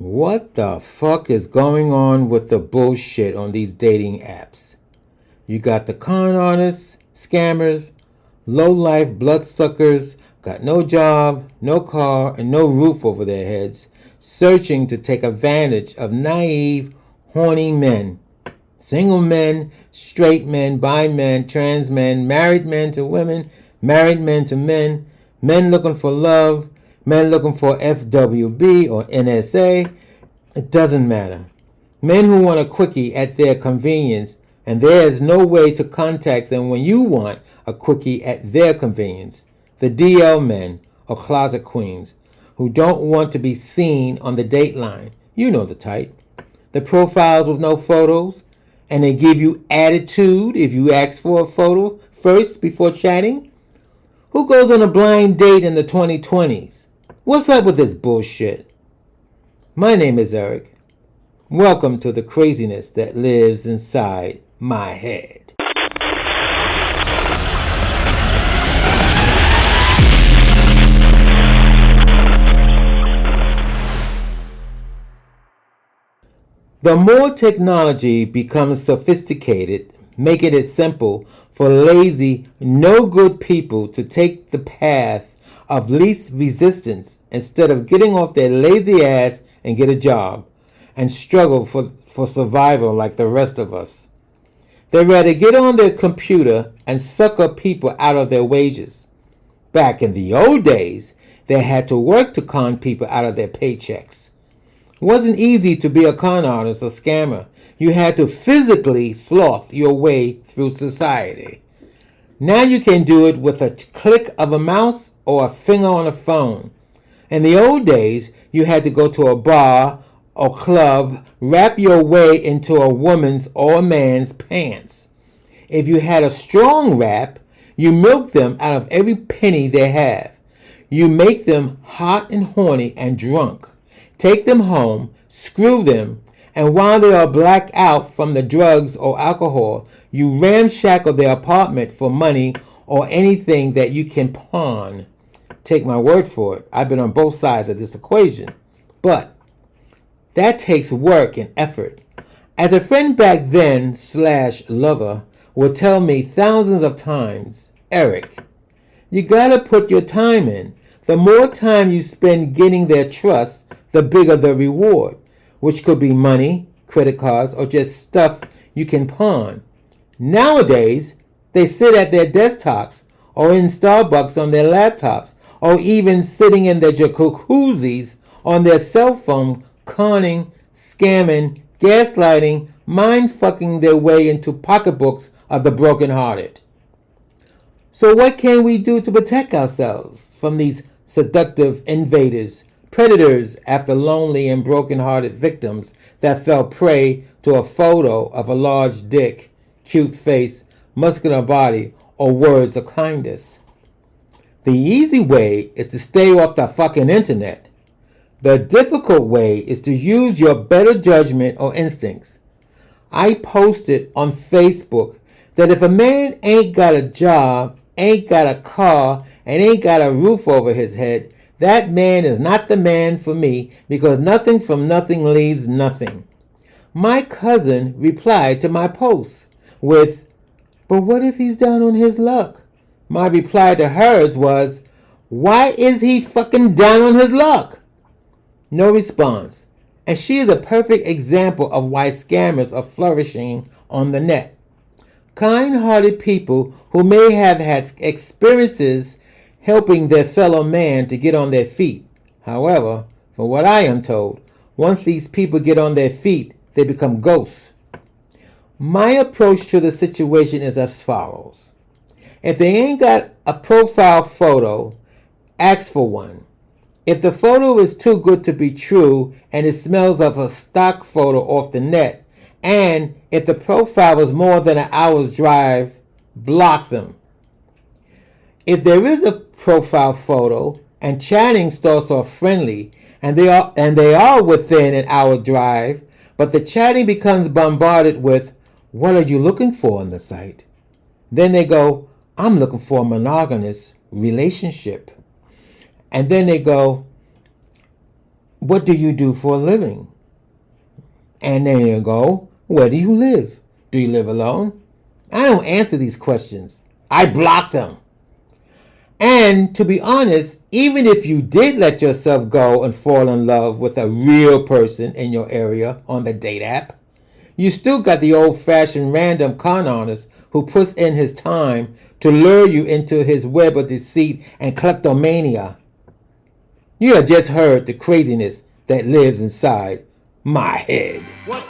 What the fuck is going on with the bullshit on these dating apps? You got the con artists, scammers, low-life bloodsuckers, got no job, no car, and no roof over their heads, searching to take advantage of naive, horny men. Single men, straight men, bi men, trans men, married men to women, married men to men, men looking for love, men looking for FWB or NSA. It doesn't matter. Men who want a quickie at their convenience, and there is no way to contact them when you want a quickie at their convenience. The DL men, or closet queens, who don't want to be seen on the dateline. You know the type. The profiles with no photos, and they give you attitude if you ask for a photo first before chatting. Who goes on a blind date in the 2020s? What's up with this bullshit? My name is Eric. Welcome to the craziness that lives inside my head. The more technology becomes sophisticated, making it simple for lazy, no-good people to take the path of least resistance instead of getting off their lazy ass and get a job and struggle for survival like the rest of us. They'd rather get on their computer and sucker people out of their wages. Back in the old days, they had to work to con people out of their paychecks. It wasn't easy to be a con artist or scammer. You had to physically sloth your way through society. Now you can do it with a click of a mouse or a finger on a phone. In the old days, you had to go to a bar or club, wrap your way into a woman's or a man's pants. If you had a strong rap, you milk them out of every penny they have. You make them hot and horny and drunk. Take them home, screw them, and while they are blacked out from the drugs or alcohol, you ramshackle their apartment for money or anything that you can pawn. Take my word for it, I've been on both sides of this equation. But that takes work and effort. As a friend back then / lover would tell me thousands of times, Eric, you gotta put your time in. The more time you spend getting their trust, the bigger the reward, which could be money, credit cards, or just stuff you can pawn. Nowadays, they sit at their desktops or in Starbucks on their laptops or even sitting in their jacuzzis on their cell phone, conning, scamming, gaslighting, mind-fucking their way into pocketbooks of the brokenhearted. So what can we do to protect ourselves from these seductive invaders, predators after lonely and broken-hearted victims that fell prey to a photo of a large dick, cute face, muscular body, or words of kindness? The easy way is to stay off the fucking internet. The difficult way is to use your better judgment or instincts. I posted on Facebook that if a man ain't got a job, ain't got a car, and ain't got a roof over his head, that man is not the man for me because nothing from nothing leaves nothing. My cousin replied to my post with, but what if he's down on his luck? My reply to hers was, why is he fucking down on his luck? No response. And she is a perfect example of why scammers are flourishing on the net. Kind-hearted people who may have had experiences helping their fellow man to get on their feet. However, from what I am told, once these people get on their feet, they become ghosts. My approach to the situation is as follows. If they ain't got a profile photo, ask for one. If the photo is too good to be true and it smells of a stock photo off the net, and if the profile is more than an hour's drive, block them. If there is a profile photo and chatting starts off friendly and they are within an hour drive, but the chatting becomes bombarded with, what are you looking for on the site? Then they go, I'm looking for a monogamous relationship. And then they go, What do you do for a living? And then you go, where do you live? Do you live alone? I don't answer these questions. I block them. And to be honest, even if you did let yourself go and fall in love with a real person in your area on the date app, you still got the old-fashioned random con artist who puts in his time to lure you into his web of deceit and kleptomania. You have just heard the craziness that lives inside my head. What